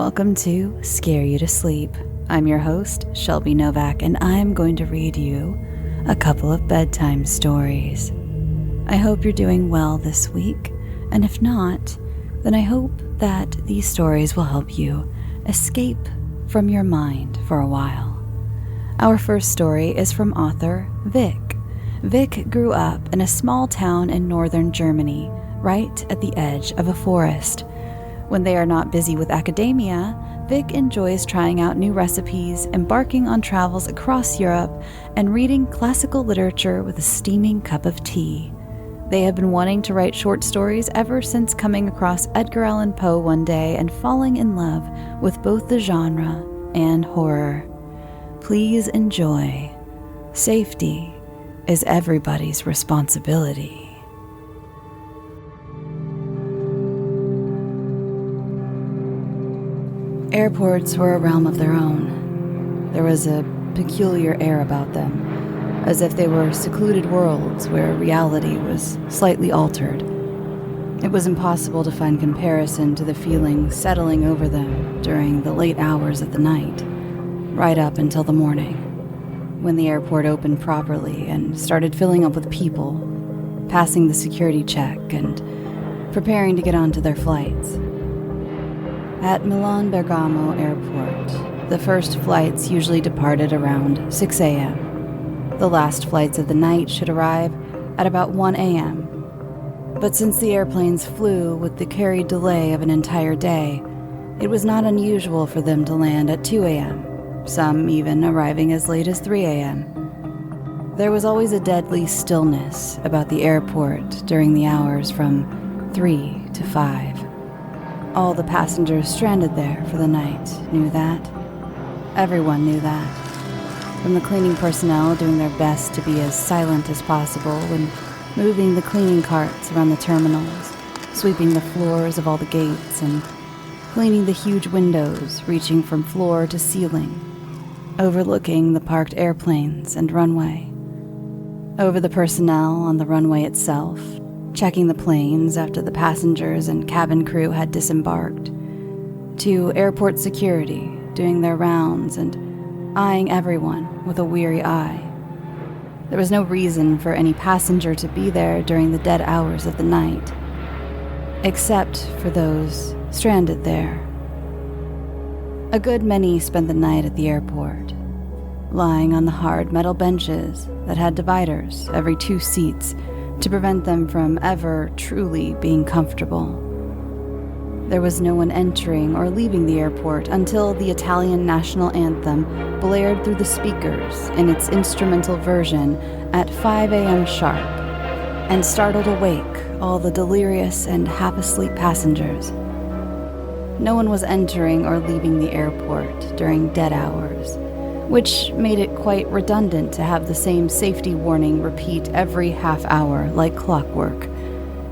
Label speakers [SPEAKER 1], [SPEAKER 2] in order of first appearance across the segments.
[SPEAKER 1] welcome to Scare You to Sleep. I'm your host, Shelby Novak, and I'm going to read you a couple of bedtime stories. I hope you're doing well this week, and if not, then I hope that these stories will help you escape from your mind for a while. Our first story is from author Vic. Vic grew up in a small town in northern Germany, right at the edge of a forest. When they are not busy with academia, Vic enjoys trying out new recipes, embarking on travels across Europe, and reading classical literature with a steaming cup of tea. They have been wanting to write short stories ever since coming across Edgar Allan Poe one day and falling in love with both the genre and horror. Please enjoy. Safety is everybody's responsibility. Airports were a realm of their own. There was a peculiar air about them, as if they were secluded worlds where reality was slightly altered. It was impossible to find comparison to the feeling settling over them during the late hours of the night, right up until the morning, when the airport opened properly and started filling up with people, passing the security check and preparing to get onto their flights. At Milan Bergamo Airport, the first flights usually departed around 6 a.m. The last flights of the night should arrive at about 1 a.m. But since the airplanes flew with the carried delay of an entire day, it was not unusual for them to land at 2 a.m., some even arriving as late as 3 a.m. There was always a deadly stillness about the airport during the hours from 3 to 5. All the passengers stranded there for the night knew that. Everyone knew that. From the cleaning personnel doing their best to be as silent as possible when moving the cleaning carts around the terminals, sweeping the floors of all the gates, and cleaning the huge windows reaching from floor to ceiling, overlooking the parked airplanes and runway. Over the personnel on the runway itself, checking the planes after the passengers and cabin crew had disembarked, to airport security doing their rounds and eyeing everyone with a weary eye. There was no reason for any passenger to be there during the dead hours of the night, except for those stranded there. A good many spent the night at the airport, lying on the hard metal benches that had dividers every 2 seats to prevent them from ever truly being comfortable. There was no one entering or leaving the airport until the Italian national anthem blared through the speakers in its instrumental version at 5 a.m. sharp and startled awake all the delirious and half-asleep passengers. No one was entering or leaving the airport during dead hours, which made it quite redundant to have the same safety warning repeat every half hour like clockwork.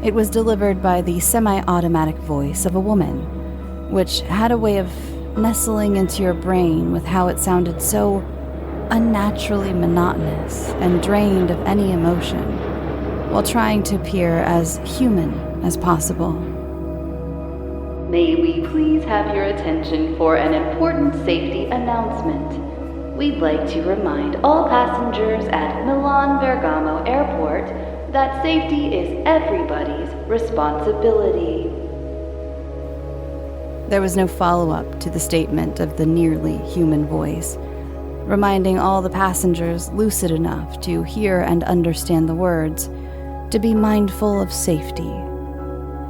[SPEAKER 1] It was delivered by the semi-automatic voice of a woman, which had a way of nestling into your brain with how it sounded so unnaturally monotonous and drained of any emotion, while trying to appear as human as possible.
[SPEAKER 2] May we please have your attention for an important safety announcement. We'd like to remind all passengers at Milan Bergamo Airport that safety is everybody's responsibility.
[SPEAKER 1] There was no follow-up to the statement of the nearly human voice, reminding all the passengers lucid enough to hear and understand the words, to be mindful of safety.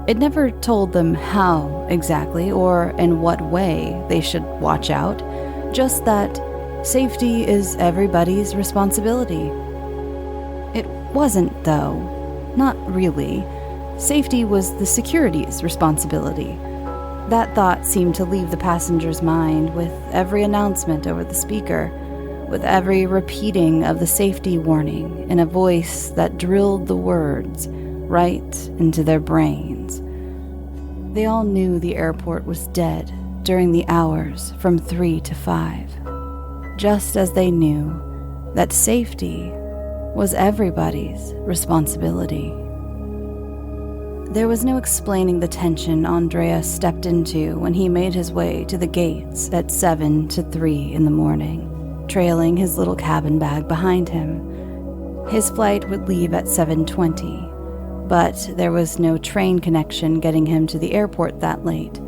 [SPEAKER 1] It never told them how exactly or in what way they should watch out, just that safety is everybody's responsibility. It wasn't, though. Not really. Safety was the security's responsibility. That thought seemed to leave the passenger's mind with every announcement over the speaker, with every repeating of the safety warning in a voice that drilled the words right into their brains. They all knew the airport was dead during the hours from 3 to 5. Just as they knew that safety was everybody's responsibility. There was no explaining the tension Andrea stepped into when he made his way to the gates at 7 to 3 in the morning, trailing his little cabin bag behind him. His flight would leave at 7:20, but there was no train connection getting him to the airport that late,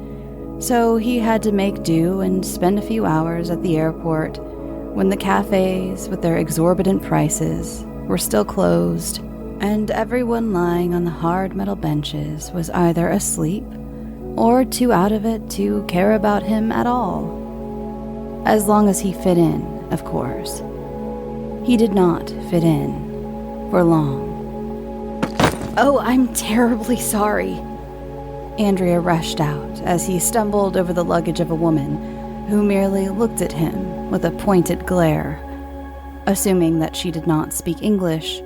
[SPEAKER 1] so he had to make do and spend a few hours at the airport when the cafes with their exorbitant prices were still closed and everyone lying on the hard metal benches was either asleep or too out of it to care about him at all. As long as he fit in, of course. He did not fit in for long. "Oh, I'm terribly sorry." Andrea rushed out as he stumbled over the luggage of a woman who merely looked at him with a pointed glare. Assuming that she did not speak English,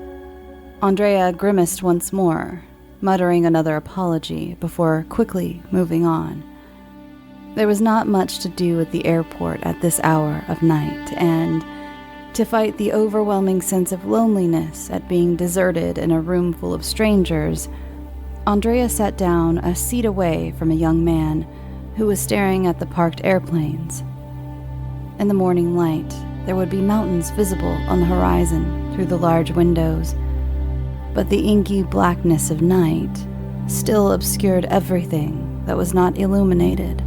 [SPEAKER 1] Andrea grimaced once more, muttering another apology before quickly moving on. There was not much to do at the airport at this hour of night, and to fight the overwhelming sense of loneliness at being deserted in a room full of strangers, Andrea sat down a seat away from a young man who was staring at the parked airplanes. In the morning light, there would be mountains visible on the horizon through the large windows, but the inky blackness of night still obscured everything that was not illuminated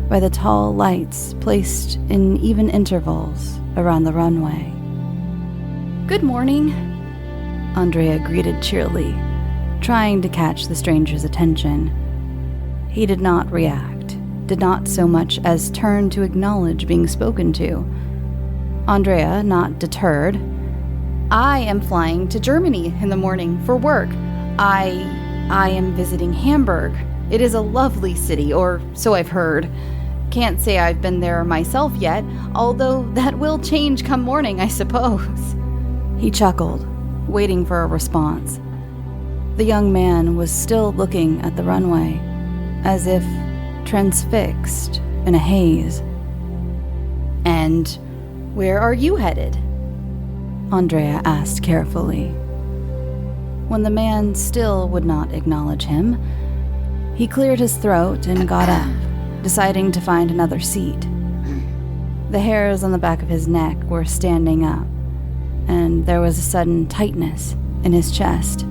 [SPEAKER 1] by the tall lights placed in even intervals around the runway. "Good morning," Andrea greeted cheerily, trying to catch the stranger's attention. He did not react, did not so much as turn to acknowledge being spoken to. Andrea, not deterred, "I am flying to Germany in the morning for work. I am visiting Hamburg. It is a lovely city, or so I've heard. Can't say I've been there myself yet, although that will change come morning, I suppose." He chuckled, waiting for a response. The young man was still looking at the runway, as if transfixed in a haze. "And where are you headed?" Andrea asked carefully. When the man still would not acknowledge him, he cleared his throat and got up, deciding to find another seat. The hairs on the back of his neck were standing up, and there was a sudden tightness in his chest.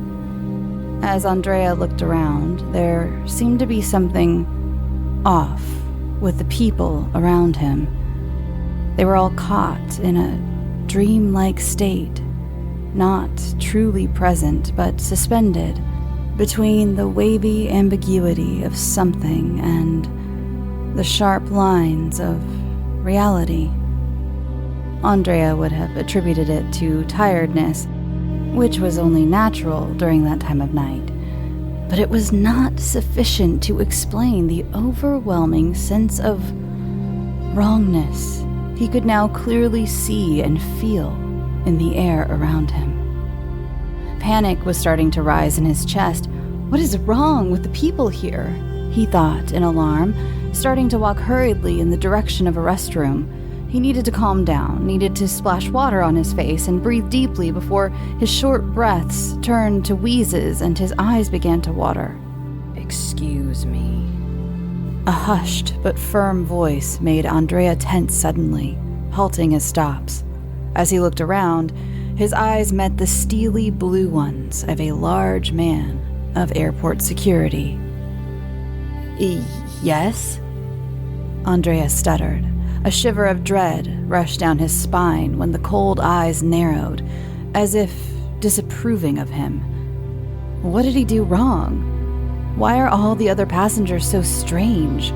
[SPEAKER 1] As Andrea looked around, there seemed to be something off with the people around him. They were all caught in a dreamlike state, not truly present but suspended between the wavy ambiguity of something and the sharp lines of reality. Andrea would have attributed it to tiredness, which was only natural during that time of night, but it was not sufficient to explain the overwhelming sense of wrongness he could now clearly see and feel in the air around him. Panic was starting to rise in his chest. "What is wrong with the people here?" he thought in alarm, starting to walk hurriedly in the direction of a restroom. He needed to calm down, needed to splash water on his face and breathe deeply before his short breaths turned to wheezes and his eyes began to water. "Excuse me." A hushed but firm voice made Andrea tense suddenly, halting his stops. As he looked around, his eyes met the steely blue ones of a large man of airport security. "Yes?" Andrea stuttered. A shiver of dread rushed down his spine when the cold eyes narrowed, as if disapproving of him. What did he do wrong? Why are all the other passengers so strange?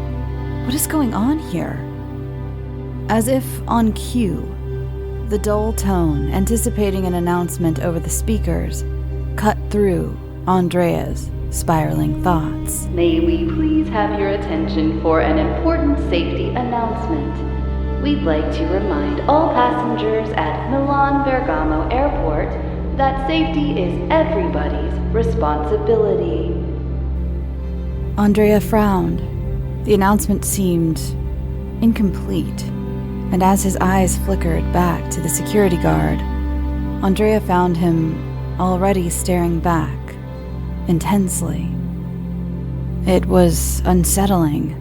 [SPEAKER 1] What is going on here? As if on cue, the dull tone, anticipating an announcement over the speakers, cut through Andrea's spiraling thoughts.
[SPEAKER 2] May we please have your attention for an important safety announcement. We'd like to remind all passengers at Milan Bergamo Airport that safety is everybody's responsibility.
[SPEAKER 1] Andrea frowned. The announcement seemed incomplete, and as his eyes flickered back to the security guard, Andrea found him already staring back intensely. It was unsettling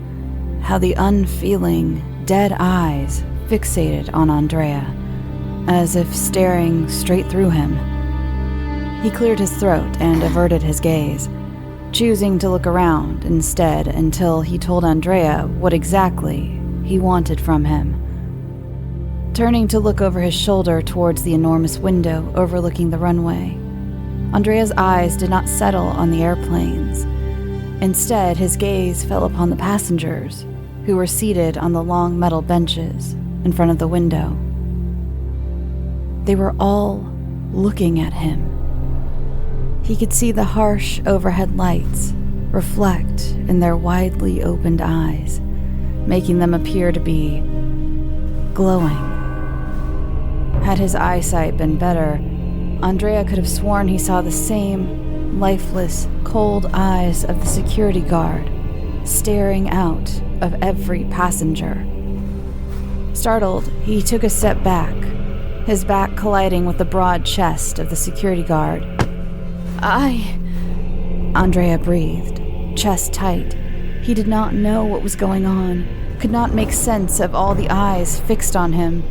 [SPEAKER 1] how the unfeeling, dead eyes fixated on Andrea, as if staring straight through him. He cleared his throat and averted his gaze, choosing to look around instead until he told Andrea what exactly he wanted from him. Turning to look over his shoulder towards the enormous window overlooking the runway, Andrea's eyes did not settle on the airplanes. Instead, his gaze fell upon the passengers, who were seated on the long metal benches in front of the window. They were all looking at him. He could see the harsh overhead lights reflect in their widely opened eyes, making them appear to be glowing. Had his eyesight been better, Andrea could have sworn he saw the same lifeless, cold eyes of the security guard staring out of every passenger. Startled, he took a step back, his back colliding with the broad chest of the security guard. Andrea breathed, chest tight. He did not know what was going on, could not make sense of all the eyes fixed on him.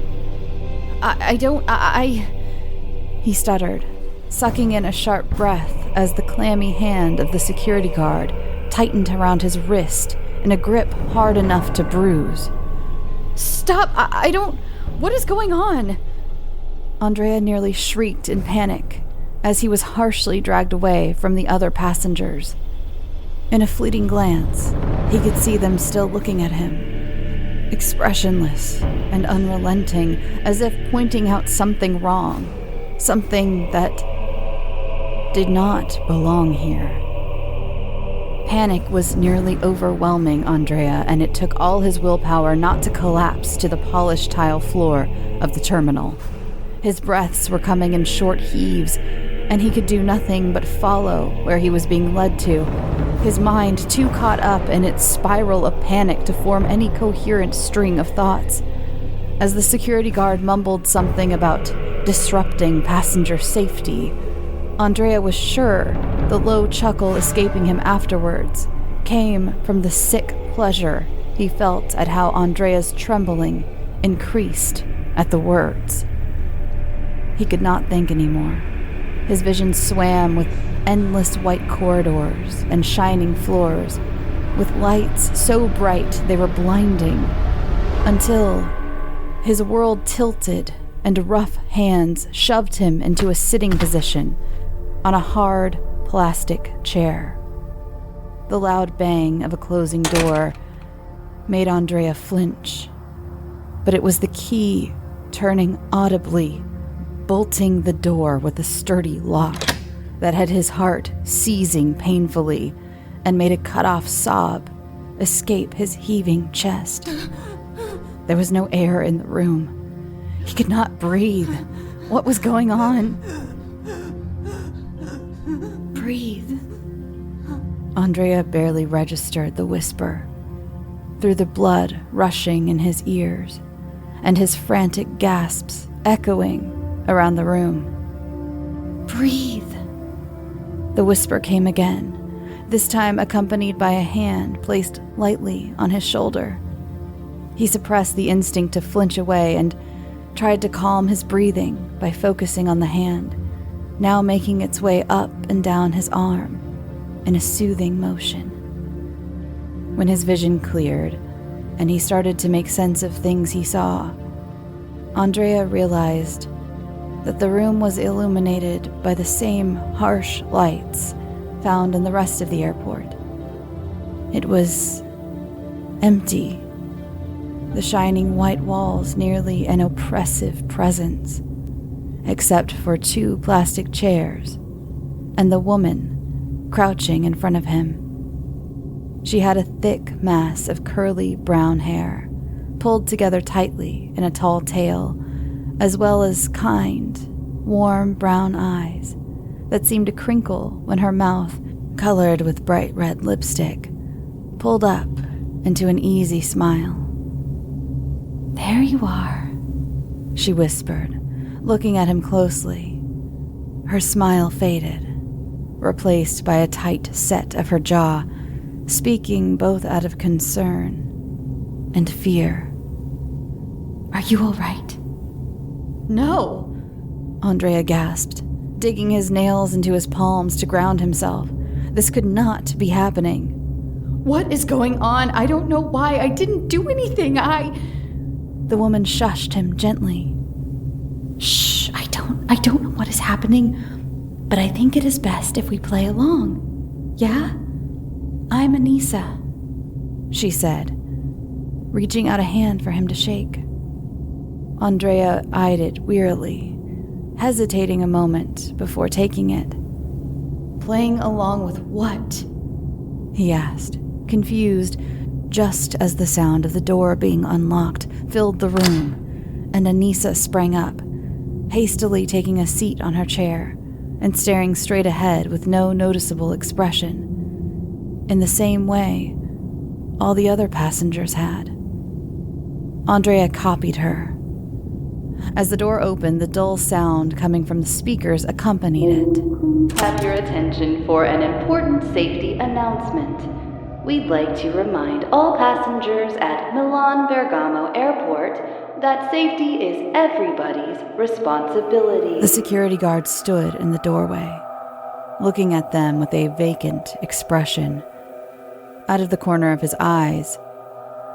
[SPEAKER 1] He stuttered, sucking in a sharp breath as the clammy hand of the security guard tightened around his wrist in a grip hard enough to bruise. Stop! What is going on? Andrea nearly shrieked in panic as he was harshly dragged away from the other passengers. In a fleeting glance, he could see them still looking at him, expressionless and unrelenting, as if pointing out something wrong, something that did not belong here. Panic was nearly overwhelming Andrea, and it took all his willpower not to collapse to the polished tile floor of the terminal. His breaths were coming in short heaves, and he could do nothing but follow where he was being led to, his mind too caught up in its spiral of panic to form any coherent string of thoughts. As the security guard mumbled something about disrupting passenger safety, Andrea was sure the low chuckle escaping him afterwards came from the sick pleasure he felt at how Andrea's trembling increased at the words. He could not think anymore. His vision swam with endless white corridors and shining floors, with lights so bright they were blinding, until his world tilted and rough hands shoved him into a sitting position on a hard plastic chair. The loud bang of a closing door made Andrea flinch, but it was the key turning audibly, bolting the door with a sturdy lock that had his heart seizing painfully and made a cut-off sob escape his heaving chest. There was no air in the room. He could not breathe. What was going on? Breathe. Andrea barely registered the whisper through the blood rushing in his ears and his frantic gasps echoing around the room. Breathe. The whisper came again, this time accompanied by a hand placed lightly on his shoulder. He suppressed the instinct to flinch away and tried to calm his breathing by focusing on the hand, now making its way up and down his arm in a soothing motion. When his vision cleared and he started to make sense of things he saw, Andrea realized that the room was illuminated by the same harsh lights found in the rest of the airport. It was empty, the shining white walls nearly an oppressive presence, except for 2 plastic chairs and the woman crouching in front of him. She had a thick mass of curly brown hair, pulled together tightly in a tall tail, as well as kind, warm brown eyes that seemed to crinkle when her mouth, colored with bright red lipstick, pulled up into an easy smile. "There you are," she whispered, looking at him closely. Her smile faded, replaced by a tight set of her jaw speaking both out of concern and fear.
[SPEAKER 3] Are you all right?
[SPEAKER 1] No, Andrea gasped, digging his nails into his palms to ground himself. This could not be happening.
[SPEAKER 3] What is going on? I don't know why. I didn't do anything.
[SPEAKER 1] The woman shushed him gently.
[SPEAKER 3] Shh, I don't know what is happening, but I think it is best if we play along. Yeah? I'm Anissa,
[SPEAKER 1] she said, reaching out a hand for him to shake. Andrea eyed it wearily, hesitating a moment before taking it.
[SPEAKER 3] Playing along with what?
[SPEAKER 1] He asked, confused, just as the sound of the door being unlocked filled the room, and Anissa sprang up, hastily taking a seat on her chair and staring straight ahead with no noticeable expression, in the same way all the other passengers had. Andrea copied her. As the door opened, the dull sound coming from the speakers accompanied it.
[SPEAKER 2] Have your attention for an important safety announcement. We'd like to remind all passengers at Milan Bergamo Airport that safety is everybody's responsibility.
[SPEAKER 1] The security guard stood in the doorway, looking at them with a vacant expression. Out of the corner of his eyes,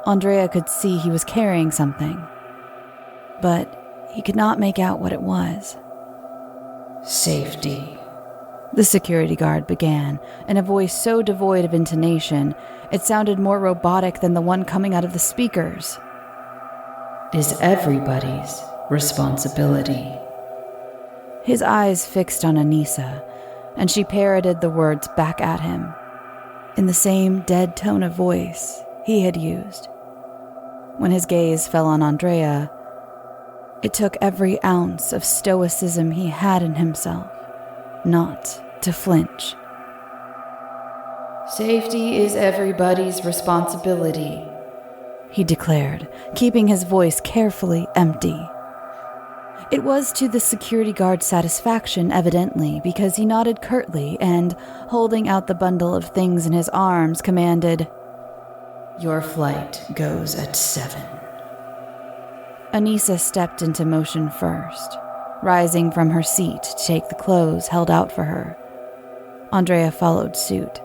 [SPEAKER 1] Andrea could see he was carrying something, but he could not make out what it was.
[SPEAKER 4] Safety,
[SPEAKER 1] the security guard began, in a voice so devoid of intonation, it sounded more robotic than the one coming out of the speakers.
[SPEAKER 4] Is everybody's responsibility.
[SPEAKER 1] His eyes fixed on Anissa, and she parroted the words back at him, in the same dead tone of voice he had used. When his gaze fell on Andrea, it took every ounce of stoicism he had in himself not to flinch.
[SPEAKER 4] Safety is everybody's responsibility,
[SPEAKER 1] he declared, keeping his voice carefully empty. It was to the security guard's satisfaction, evidently, because he nodded curtly and, holding out the bundle of things in his arms, commanded,
[SPEAKER 4] "Your flight goes at 7.
[SPEAKER 1] Anissa stepped into motion first, rising from her seat to take the clothes held out for her. Andrea followed suit,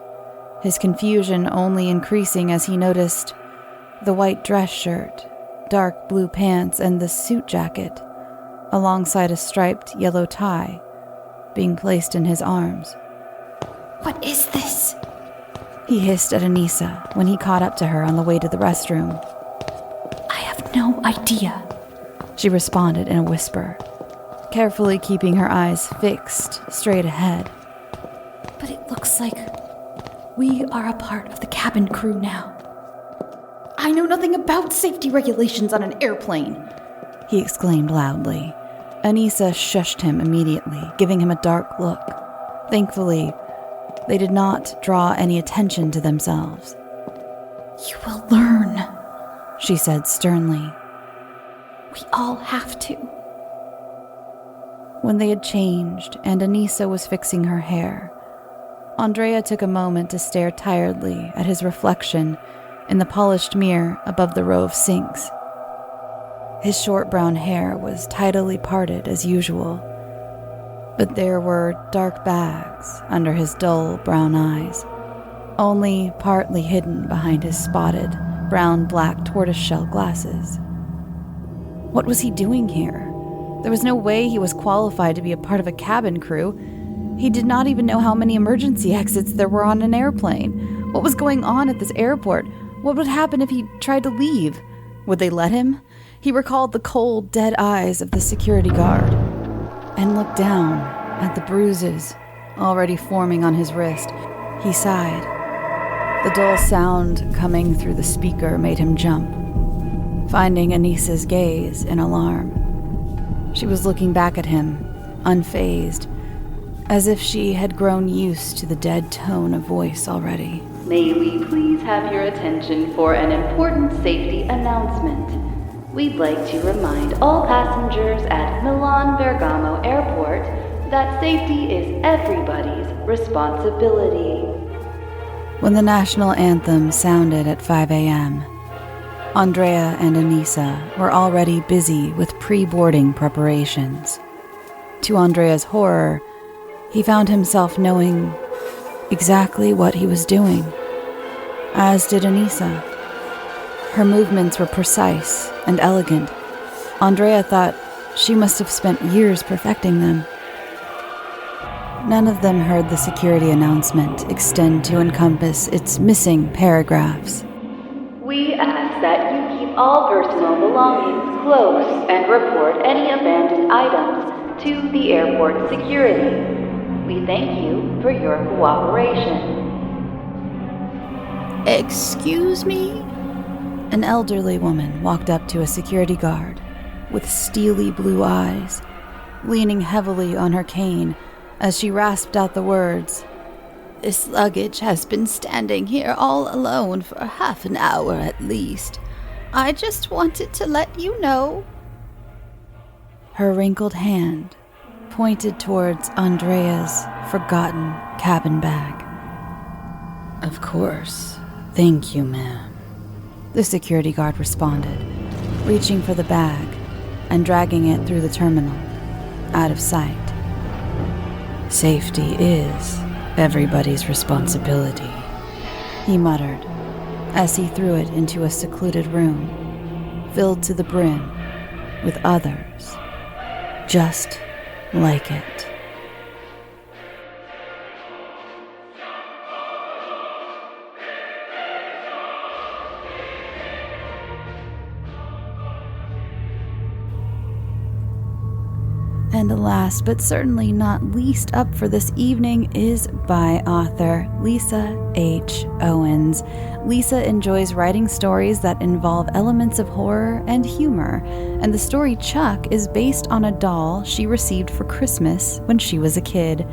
[SPEAKER 1] his confusion only increasing as he noticed the white dress shirt, dark blue pants, and the suit jacket, alongside a striped yellow tie, being placed in his arms.
[SPEAKER 3] What is this?
[SPEAKER 1] He hissed at Anissa when he caught up to her on the way to the restroom.
[SPEAKER 3] I have no idea,
[SPEAKER 1] she responded in a whisper, carefully keeping her eyes fixed straight ahead.
[SPEAKER 3] But it looks like we are a part of the cabin crew now. I know nothing about safety regulations on an airplane,
[SPEAKER 1] he exclaimed loudly. Anissa shushed him immediately, giving him a dark look. Thankfully, they did not draw any attention to themselves.
[SPEAKER 3] You will learn,
[SPEAKER 1] she said sternly.
[SPEAKER 3] We all have to.
[SPEAKER 1] When they had changed and Anissa was fixing her hair, Andrea took a moment to stare tiredly at his reflection in the polished mirror above the row of sinks. His short brown hair was tidily parted as usual, but there were dark bags under his dull brown eyes, only partly hidden behind his spotted, brown-black tortoiseshell glasses. What was he doing here? There was no way he was qualified to be a part of a cabin crew. He did not even know how many emergency exits there were on an airplane. What was going on at this airport? What would happen if he tried to leave? Would they let him? He recalled the cold, dead eyes of the security guard and looked down at the bruises already forming on his wrist. He sighed. The dull sound coming through the speaker made him jump, finding Anissa's gaze in alarm. She was looking back at him, unfazed, as if she had grown used to the dead tone of voice already.
[SPEAKER 2] May we please have your attention for an important safety announcement. We'd like to remind all passengers at Milan Bergamo Airport that safety is everybody's responsibility.
[SPEAKER 1] When the national anthem sounded at 5 a.m., Andrea and Anissa were already busy with pre-boarding preparations. To Andrea's horror, he found himself knowing exactly what he was doing, as did Anissa. Her movements were precise and elegant. Andrea thought she must have spent years perfecting them. None of them heard the security announcement extend to encompass its missing paragraphs.
[SPEAKER 2] We ask that you keep all personal belongings close and report any abandoned items to the airport security. We thank you for your cooperation.
[SPEAKER 3] Excuse me?
[SPEAKER 1] An elderly woman walked up to a security guard with steely blue eyes, leaning heavily on her cane as she rasped out the words,
[SPEAKER 3] "This luggage has been standing here all alone for half an hour at least. I just wanted to let you know."
[SPEAKER 1] Her wrinkled hand pointed towards Andrea's forgotten cabin bag. "Of course. Thank you, ma'am," the security guard responded, reaching for the bag and dragging it through the terminal, out of sight. "Safety is everybody's responsibility," he muttered as he threw it into a secluded room, filled to the brim with others just like it. And last but certainly not least up for this evening is by author Lisa H. Owens. Lisa enjoys writing stories that involve elements of horror and humor, and the story Chuck is based on a doll she received for Christmas when she was a kid.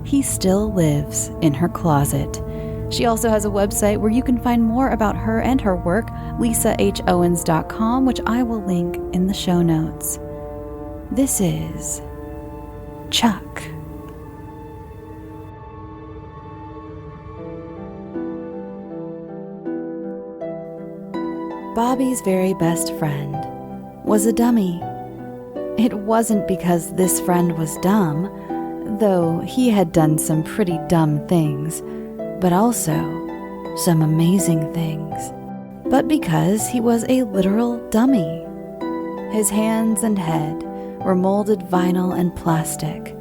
[SPEAKER 1] He still lives in her closet. She also has a website where you can find more about her and her work, lisahowens.com, which I will link in the show notes. This is Chuck. Bobby's very best friend was a dummy. It wasn't because this friend was dumb, though he had done some pretty dumb things, but also some amazing things, but because he was a literal dummy. His hands and head were molded vinyl and plastic,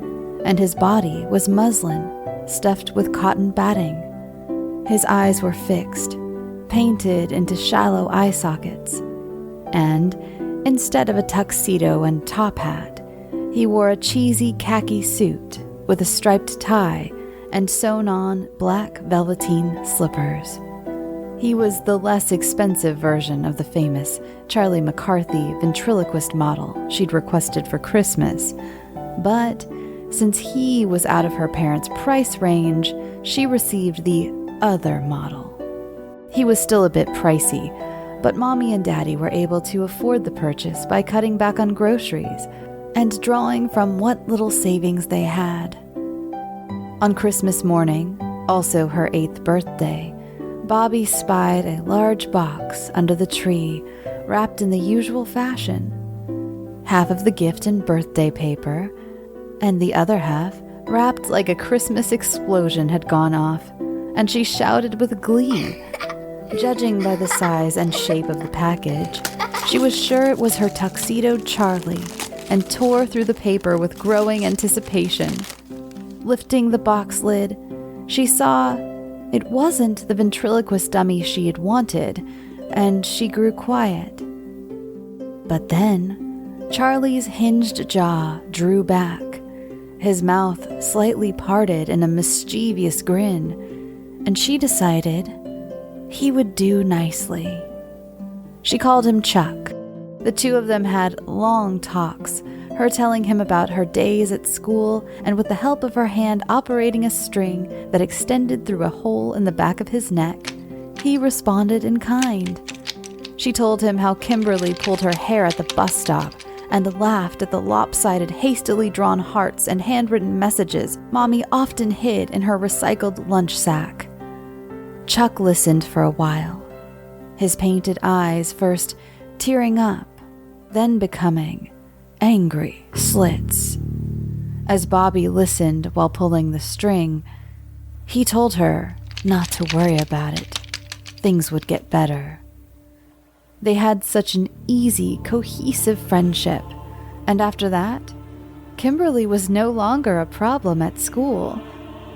[SPEAKER 1] and his body was muslin stuffed with cotton batting. His eyes were fixed, painted into shallow eye sockets, and instead of a tuxedo and top hat, he wore a cheesy khaki suit with a striped tie and sewn-on black velveteen slippers. He was the less expensive version of the famous Charlie McCarthy ventriloquist model she'd requested for Christmas. But since he was out of her parents' price range, she received the other model. He was still a bit pricey, but Mommy and Daddy were able to afford the purchase by cutting back on groceries and drawing from what little savings they had. On Christmas morning, also her 8th birthday, Bobby spied a large box under the tree, wrapped in the usual fashion. Half of the gift in birthday paper, and the other half wrapped like a Christmas explosion had gone off, and she shouted with glee. Judging by the size and shape of the package, she was sure it was her tuxedoed Charlie, and tore through the paper with growing anticipation. Lifting the box lid, she saw it wasn't the ventriloquist dummy she had wanted, and she grew quiet. But then, Charlie's hinged jaw drew back, his mouth slightly parted in a mischievous grin, and she decided he would do nicely. She called him Chuck. The two of them had long talks, her telling him about her days at school, and with the help of her hand operating a string that extended through a hole in the back of his neck, he responded in kind. She told him how Kimberly pulled her hair at the bus stop and laughed at the lopsided, hastily drawn hearts and handwritten messages Mommy often hid in her recycled lunch sack. Chuck listened for a while, his painted eyes first tearing up, then becoming angry slits. As Bobby listened while pulling the string, he told her not to worry about it. Things would get better. They had such an easy, cohesive friendship, and after that, Kimberly was no longer a problem at school.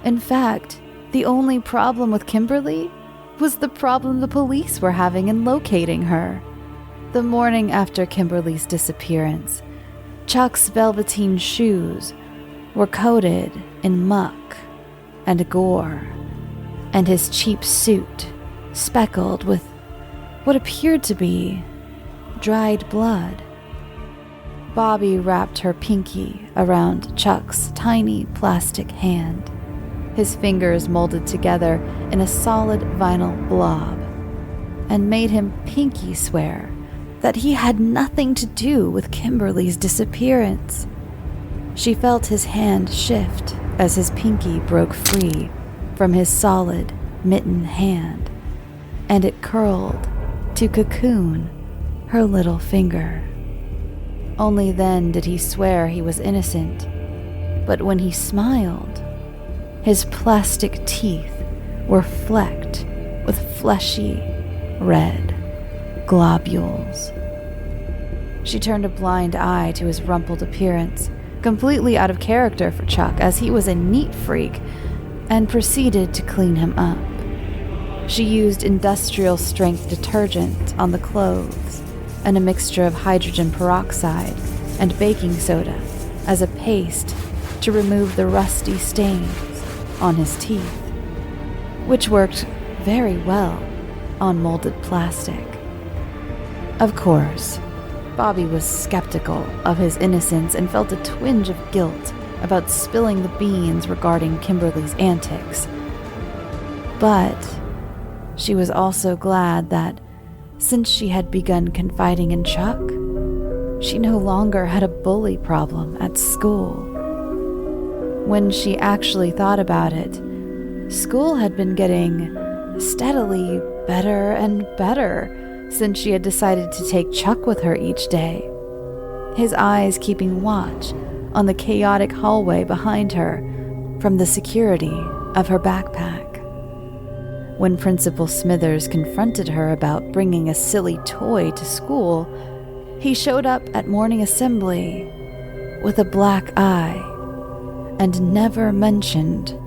[SPEAKER 1] In fact, the only problem with Kimberly was the problem the police were having in locating her. The morning after Kimberly's disappearance, Chuck's velveteen shoes were coated in muck and gore, and his cheap suit speckled with what appeared to be dried blood. Bobby wrapped her pinky around Chuck's tiny plastic hand, his fingers molded together in a solid vinyl blob, and made him pinky swear that he had nothing to do with Kimberly's disappearance. She felt his hand shift as his pinky broke free from his solid mitten hand, and it curled to cocoon her little finger. Only then did he swear he was innocent, but when he smiled, his plastic teeth were flecked with fleshy, red globules. She turned a blind eye to his rumpled appearance, completely out of character for Chuck, as he was a neat freak, and proceeded to clean him up. She used industrial-strength detergent on the clothes and a mixture of hydrogen peroxide and baking soda as a paste to remove the rusty stains on his teeth, which worked very well on molded plastic. Of course, Bobby was skeptical of his innocence and felt a twinge of guilt about spilling the beans regarding Kimberly's antics. But she was also glad that, since she had begun confiding in Chuck, she no longer had a bully problem at school. When she actually thought about it, school had been getting steadily better and better since she had decided to take Chuck with her each day, his eyes keeping watch on the chaotic hallway behind her from the security of her backpack. When Principal Smithers confronted her about bringing a silly toy to school, he showed up at morning assembly with a black eye and never mentioned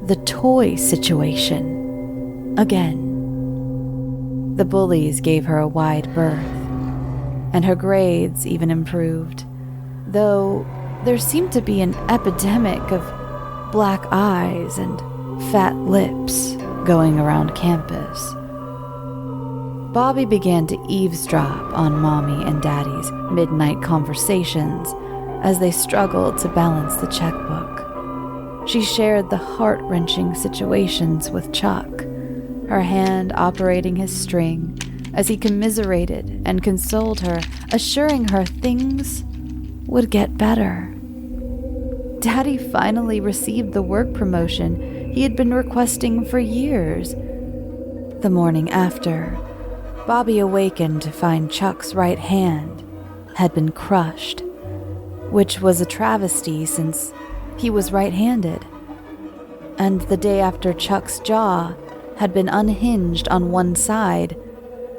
[SPEAKER 1] the toy situation again. The bullies gave her a wide berth, and her grades even improved, though there seemed to be an epidemic of black eyes and fat lips going around campus. Bobby began to eavesdrop on Mommy and Daddy's midnight conversations as they struggled to balance the checkbook. She shared the heart-wrenching situations with Chuck, her hand operating his string as he commiserated and consoled her, assuring her things would get better. Daddy finally received the work promotion he had been requesting for years. The morning after, Bobby awakened to find Chuck's right hand had been crushed, which was a travesty since he was right-handed. And the day after Chuck's jaw had been unhinged on one side,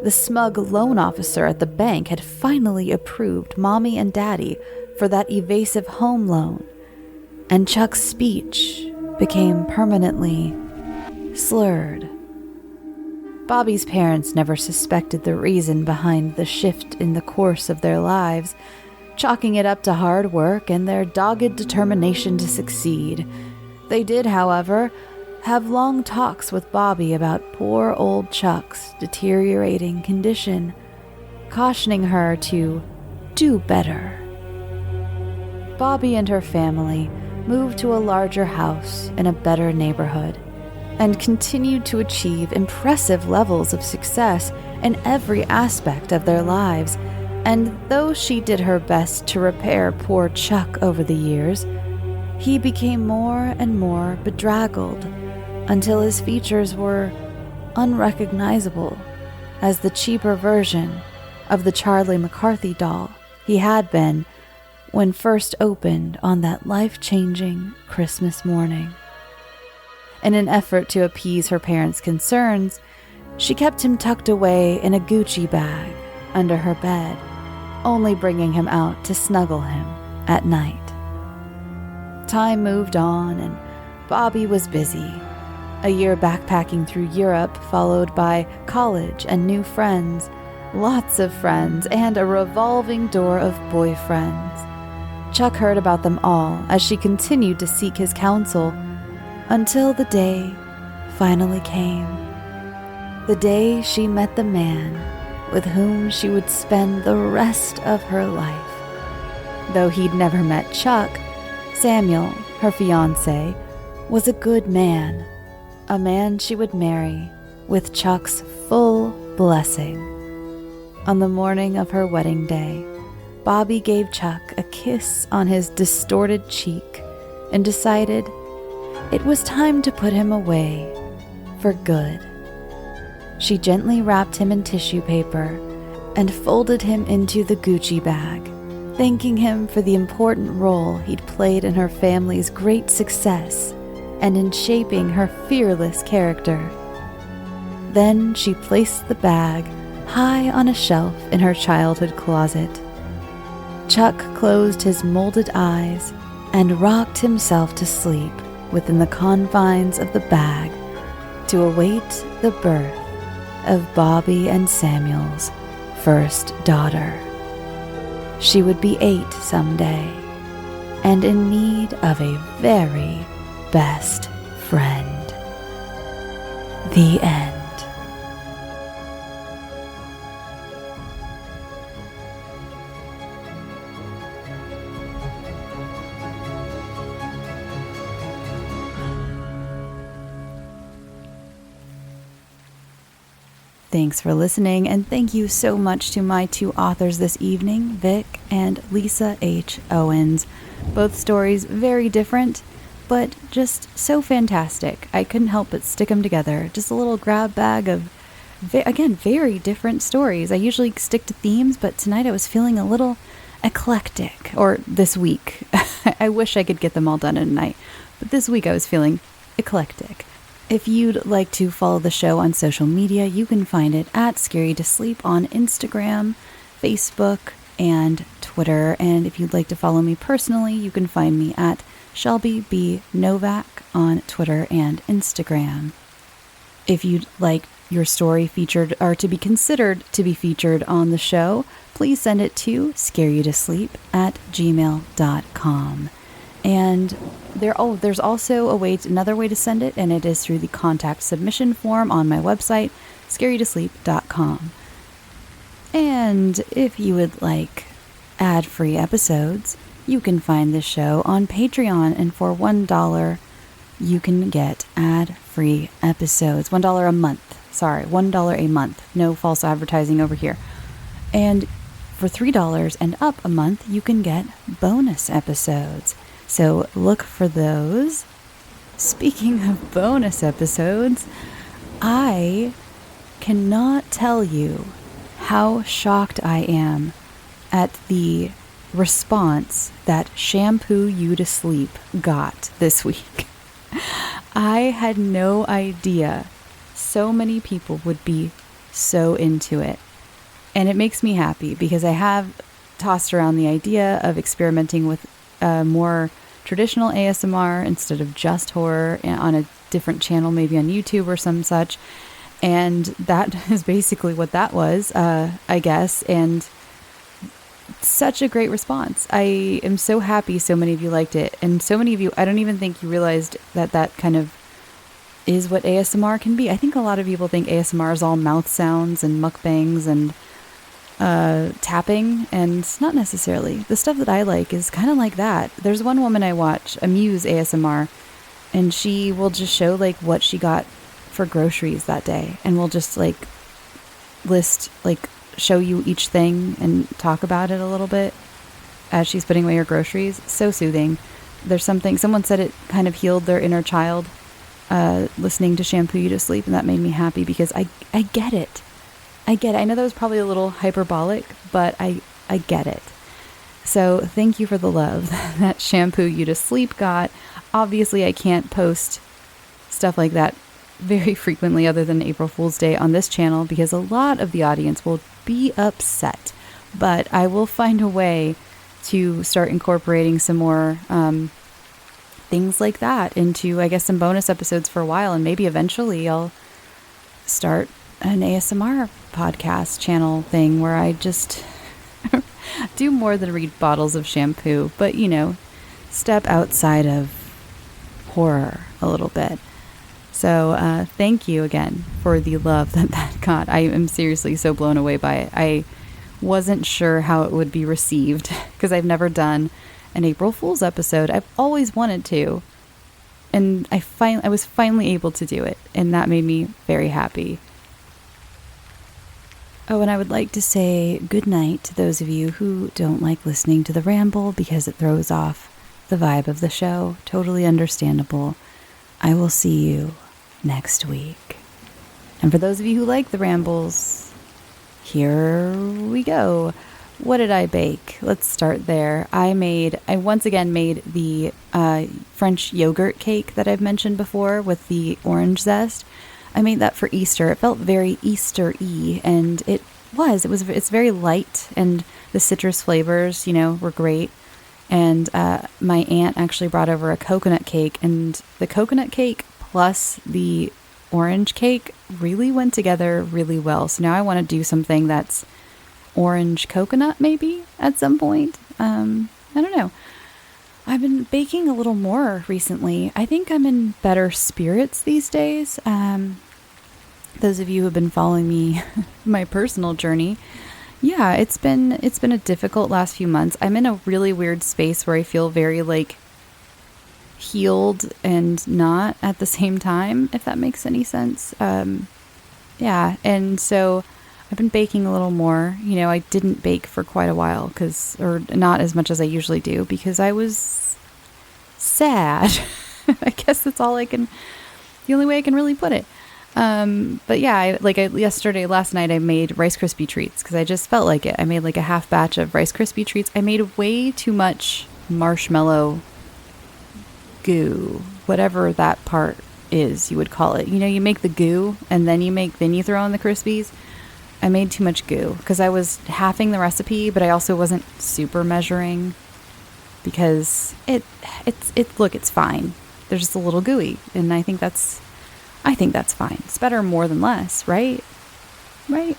[SPEAKER 1] the smug loan officer at the bank had finally approved Mommy and Daddy for that evasive home loan, and Chuck's speech became permanently slurred. Bobby's parents never suspected the reason behind the shift in the course of their lives, chalking it up to hard work and their dogged determination to succeed. They did, however, have long talks with Bobby about poor old Chuck's deteriorating condition, cautioning her to do better. Bobby and her family moved to a larger house in a better neighborhood and continued to achieve impressive levels of success in every aspect of their lives. And though she did her best to repair poor Chuck over the years, he became more and more bedraggled until his features were unrecognizable as the cheaper version of the Charlie McCarthy doll he had been when first opened on that life-changing Christmas morning. In an effort to appease her parents' concerns, she kept him tucked away in a Gucci bag under her bed, only bringing him out to snuggle him at night. Time moved on, and Bobby was busy. A year backpacking through Europe, followed by college and new friends, lots of friends, and a revolving door of boyfriends. Chuck heard about them all as she continued to seek his counsel, until the day finally came. The day she met the man with whom she would spend the rest of her life. Though he'd never met Chuck, Samuel, her fiancé, was a good man, a man she would marry with Chuck's full blessing. On the morning of her wedding day, Bobby gave Chuck a kiss on his distorted cheek and decided it was time to put him away for good. She gently wrapped him in tissue paper and folded him into the Gucci bag, thanking him for the important role he'd played in her family's great success and in shaping her fearless character. Then she placed the bag high on a shelf in her childhood closet. Chuck closed his molded eyes and rocked himself to sleep within the confines of the bag to await the birth of Bobby and Samuel's first daughter. She would be 8 someday, and in need of a very best friend. The end. Thanks for listening, and thank you so much to my 2 authors this evening, Vic and Lisa H. Owens. Both stories very different, but just so fantastic. I couldn't help but stick them together. Just a little grab bag of, again, very different stories. I usually stick to themes, but tonight I was feeling a little eclectic, or this week. I wish I could get them all done in a night, but this week I was feeling eclectic. If you'd like to follow the show on social media, you can find it at Scary to Sleep on Instagram, Facebook, and Twitter. And if you'd like to follow me personally, you can find me at Shelby B. Novak on Twitter and Instagram. If you'd like your story featured or to be considered to be featured on the show, please send it to scareyoutosleep@gmail.com. And there's also another way to send it, and it is through the contact submission form on my website, scareyoutosleep.com. And if you would like ad-free episodes, you can find this show on Patreon, and for $1, you can get ad-free episodes. $1 a month. Sorry, $1 a month. No false advertising over here. And for $3 and up a month, you can get bonus episodes. So look for those. Speaking of bonus episodes, I cannot tell you how shocked I am at the response that Shampoo You to Sleep got this week. I had no idea so many people would be so into it. And it makes me happy because I have tossed around the idea of experimenting with more traditional ASMR instead of just horror on a different channel, maybe on YouTube or some such. And that is basically what that was, I guess. And such a great response. I am so happy so many of you liked it. And so many of you, I don't even think you realized that kind of is what ASMR can be. I think a lot of people think ASMR is all mouth sounds and mukbangs and tapping, and not necessarily. The stuff that I like is kind of like that. There's one woman I watch, Amuse ASMR, and she will just show like what she got for groceries that day, and will just like show you each thing and talk about it a little bit as she's putting away her groceries. So soothing. There's someone said it kind of healed their inner child, listening to Shampoo You to Sleep, and that made me happy because I get it. I get it. I know that was probably a little hyperbolic, but I get it. So thank you for the love that Shampoo You to Sleep got. Obviously, I can't post stuff like that very frequently other than April Fool's Day on this channel because a lot of the audience will be upset. But I will find a way to start incorporating some more things like that into, I guess, some bonus episodes for a while. And maybe eventually I'll start an ASMR podcast channel thing where I just do more than read bottles of shampoo, but, you know, step outside of horror a little bit. So thank you again for the love that got. I am seriously so blown away by it. I wasn't sure how it would be received because I've never done an April Fool's episode. I've always wanted to, and I was finally able to do it, and that made me very happy. Oh, and I would like to say good night to those of you who don't like listening to the ramble because it throws off the vibe of the show. Totally understandable. I will see you next week. And for those of you who like the rambles, here we go. What did I bake? Let's start there. I once again made the French yogurt cake that I've mentioned before with the orange zest. I made that for Easter. It felt very Easter-y, and it's very light, and the citrus flavors, you know, were great. And my aunt actually brought over a coconut cake, and the coconut cake plus the orange cake really went together really well. So now I want to do something that's orange coconut maybe at some point. I don't know. I've been baking a little more recently. I think I'm in better spirits these days. Those of you who have been following me, my personal journey, yeah, it's been a difficult last few months. I'm in a really weird space where I feel very like healed and not at the same time, if that makes any sense. Yeah, and so I've been baking a little more. You know, I didn't bake for quite a while or not as much as I usually do because I was sad. I guess that's the only way I can really put it. But yeah, last night I made Rice Krispie treats because I just felt like it. I made like a half batch of Rice Krispie treats. I made way too much marshmallow goo, whatever that part is, you would call it. You know, you make the goo and then you throw in the Krispies. I made too much goo because I was halving the recipe, but I also wasn't super measuring because it's fine. They're just a little gooey, and I think that's fine. It's better more than less, right? Right.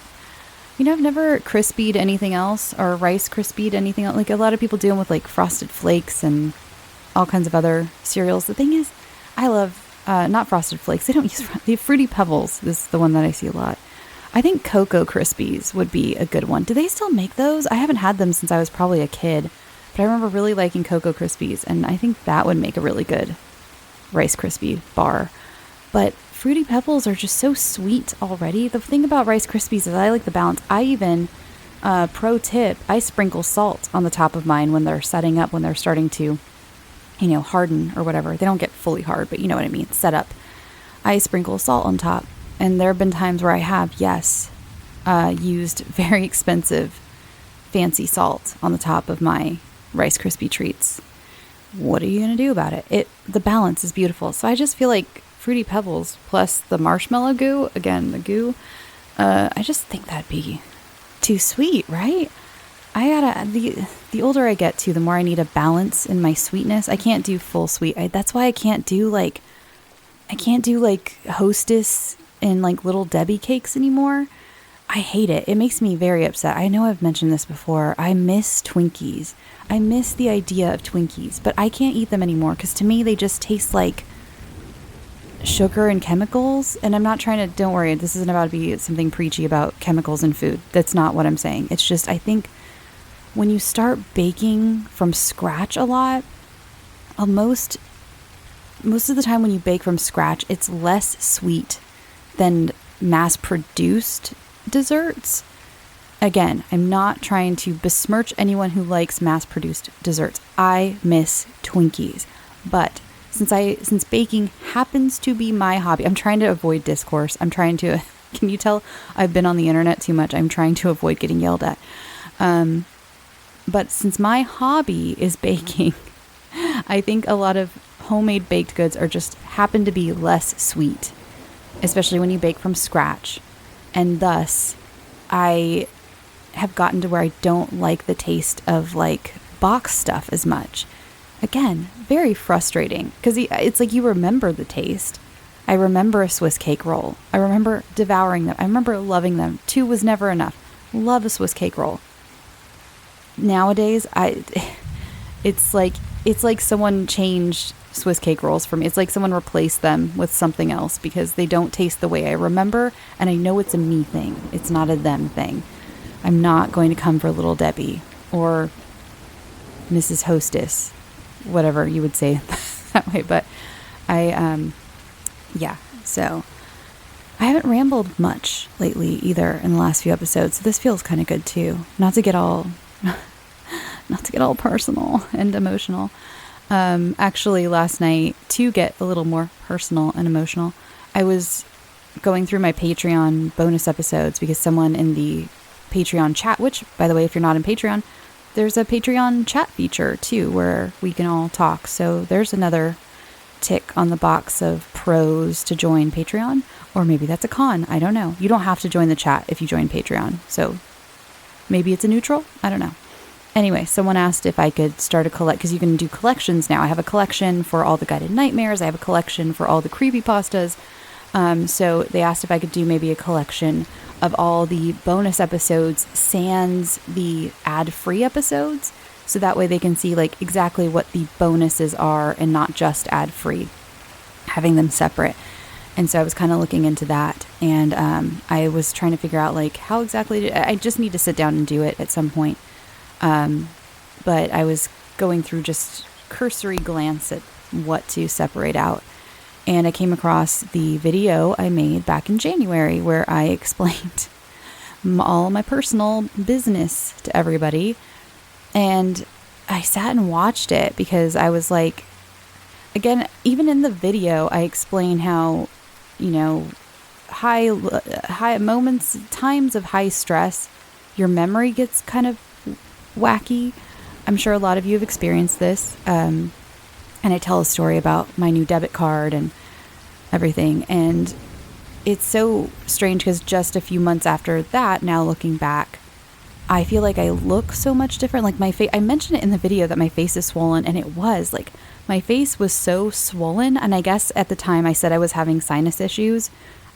[SPEAKER 1] You know, I've never crispied anything else or Rice Krispied anything else. Like a lot of people do them with like Frosted Flakes and all kinds of other cereals. The thing is, I love not Frosted Flakes. They don't use the Fruity Pebbles. This is the one that I see a lot. I think Cocoa Krispies would be a good one. Do they still make those? I haven't had them since I was probably a kid, but I remember really liking Cocoa Krispies, and I think that would make a really good Rice Krispie bar. But Fruity Pebbles are just so sweet already. The thing about Rice Krispies is I like the balance. I even, pro tip, I sprinkle salt on the top of mine when they're setting up, when they're starting to, you know, harden or whatever. They don't get fully hard, but you know what I mean, set up. I sprinkle salt on top. And there have been times where I have, used very expensive, fancy salt on the top of my Rice Krispie treats. What are you going to do about it? The balance is beautiful. So I just feel like Fruity Pebbles plus the marshmallow goo, again, the goo, I just think that'd be too sweet, right? The older I get to, the more I need a balance in my sweetness. I can't do full sweet. That's why I can't do like Hostess and like Little Debbie cakes anymore. I hate it. It makes me very upset. I know I've mentioned this before. I miss Twinkies. I miss the idea of Twinkies, but I can't eat them anymore because to me they just taste like sugar and chemicals. And I'm not trying to, don't worry, this isn't about to be something preachy about chemicals in food. That's not what I'm saying. It's just, I think when you start baking from scratch a lot, most of the time when you bake from scratch, it's less sweet than mass-produced desserts. Again, I'm not trying to besmirch anyone who likes mass-produced desserts. I miss Twinkies, but since baking happens to be my hobby, I'm trying to avoid discourse. Can you tell I've been on the internet too much? I'm trying to avoid getting yelled at. But since my hobby is baking, I think a lot of homemade baked goods happen to be less sweet, especially when you bake from scratch. And thus, I have gotten to where I don't like the taste of like box stuff as much. Again, very frustrating because it's like you remember the taste. I remember a Swiss cake roll. I remember devouring them. I remember loving them. 2 was never enough. Love a Swiss cake roll. Nowadays, it's like someone changed Swiss cake rolls for me. It's like someone replaced them with something else because they don't taste the way I remember, and I know it's a me thing. It's not a them thing. I'm not going to come for Little Debbie or Mrs. Hostess, whatever you would say that way. But so I haven't rambled much lately either in the last few episodes. So this feels kind of good too. Not to get all personal and emotional. Actually, last night, to get a little more personal and emotional, I was going through my Patreon bonus episodes because someone in the Patreon chat, which, by the way, if you're not in Patreon, there's a Patreon chat feature too where we can all talk. So there's another tick on the box of pros to join Patreon, or maybe that's a con. I don't know. You don't have to join the chat if you join Patreon. So maybe it's a neutral. I don't know. Anyway, someone asked if I could start a because you can do collections now. I have a collection for all the guided nightmares. I have a collection for all the creepypastas. So they asked if I could do maybe a collection of all the bonus episodes sans the ad-free episodes. So that way they can see like exactly what the bonuses are and not just ad-free, having them separate. And so I was kind of looking into that, and I was trying to figure out like how exactly I just need to sit down and do it at some point. But I was going through just cursory glance at what to separate out. And I came across the video I made back in January where I explained all my personal business to everybody. And I sat and watched it because I was like, again, even in the video, I explain how, you know, high moments, times of high stress, your memory gets kind of wacky. I'm sure a lot of you have experienced this. And I tell a story about my new debit card and everything. And it's so strange because just a few months after that, now looking back, I feel like I look so much different. Like my face, I mentioned it in the video that my face is swollen, and it was like my face was so swollen. And I guess at the time I said I was having sinus issues.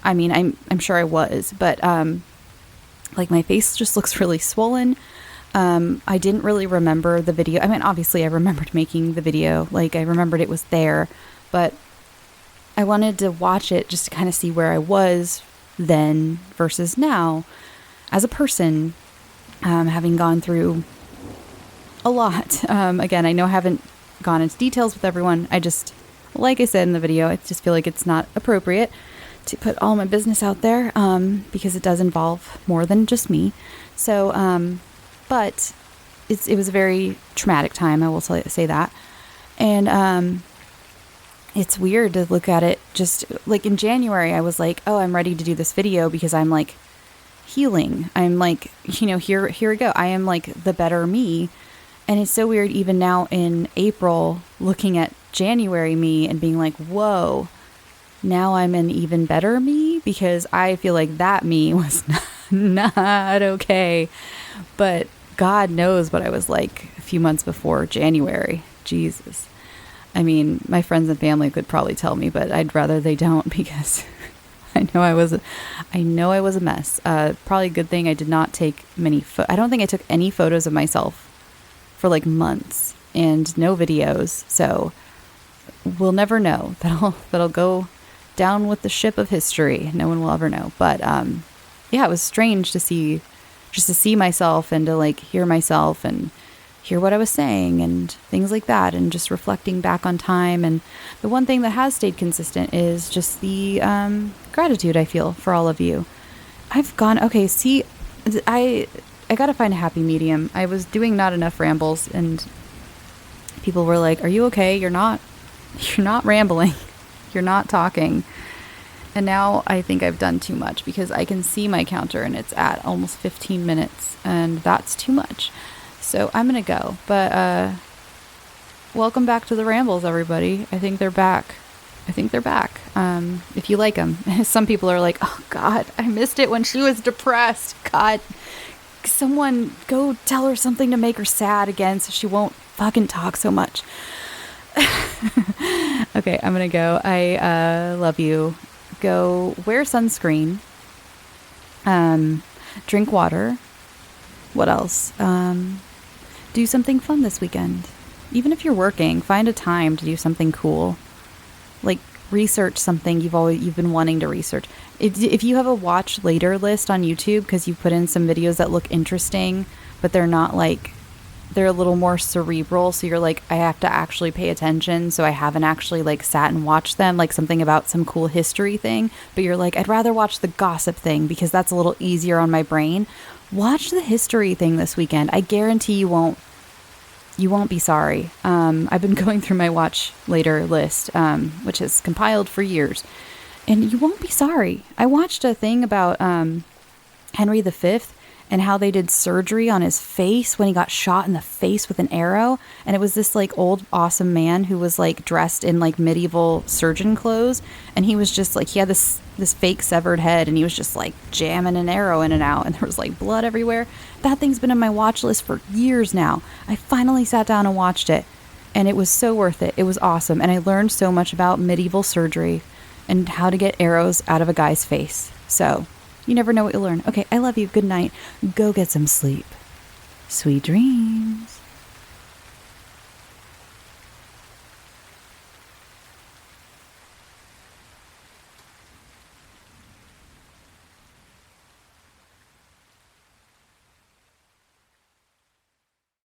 [SPEAKER 1] I mean, I'm sure I was, but like my face just looks really swollen. I didn't really remember the video. I mean, obviously I remembered making the video, like I remembered it was there, but I wanted to watch it just to kind of see where I was then versus now as a person, having gone through a lot. Again, I know I haven't gone into details with everyone. I just, like I said in the video, I just feel like it's not appropriate to put all my business out there, because it does involve more than just me. So, but it was a very traumatic time, I will say that. And it's weird to look at it just like in January, I was like, oh, I'm ready to do this video because I'm like healing. I'm like, you know, here we go. I am like the better me. And it's so weird even now in April looking at January me and being like, whoa, now I'm an even better me, because I feel like that me was not okay. But God knows what I was like a few months before January. Jesus. I mean, my friends and family could probably tell me, but I'd rather they don't, because I know I was a mess. Probably a good thing I did not take many I don't think I took any photos of myself for like months, and no videos. So we'll never know. That'll go down with the ship of history. No one will ever know. But yeah, it was strange to see myself and to like hear myself and hear what I was saying and things like that, and just reflecting back on time. And the one thing that has stayed consistent is just the gratitude I feel for all of you. I gotta find a happy medium. I was doing not enough rambles, and people were like, are you okay? You're not You're not rambling. You're not talking. And now I think I've done too much because I can see my counter and it's at almost 15 minutes and that's too much. So I'm going to go. But welcome back to the rambles, everybody. I think they're back. If you like them. Some people are like, oh God, I missed it when she was depressed. God, someone go tell her something to make her sad again so she won't fucking talk so much. Okay, I'm going to go. I love you. Go wear sunscreen, drink water. What else? Do something fun this weekend. Even if you're working, find a time to do something cool. Like research something you've been wanting to research. If you have a watch later list on YouTube because you put in some videos that look interesting, but they're not like, they're a little more cerebral, so you're like, I have to actually pay attention, so I haven't actually like sat and watched them, like something about some cool history thing, but you're like, I'd rather watch the gossip thing because that's a little easier on my brain. Watch the history thing this weekend. I guarantee you won't be sorry. I've been going through my watch later list, which is compiled for years, and you won't be sorry. I watched a thing about Henry V and how they did surgery on his face when he got shot in the face with an arrow. And it was this like old awesome man who was like dressed in like medieval surgeon clothes. And he was just like, he had this fake severed head and he was just like jamming an arrow in and out. And there was like blood everywhere. That thing's been on my watch list for years now. I finally sat down and watched it. And it was so worth it. It was awesome. And I learned so much about medieval surgery and how to get arrows out of a guy's face. So you never know what you'll learn. Okay, I love you. Good night. Go get some sleep. Sweet dreams.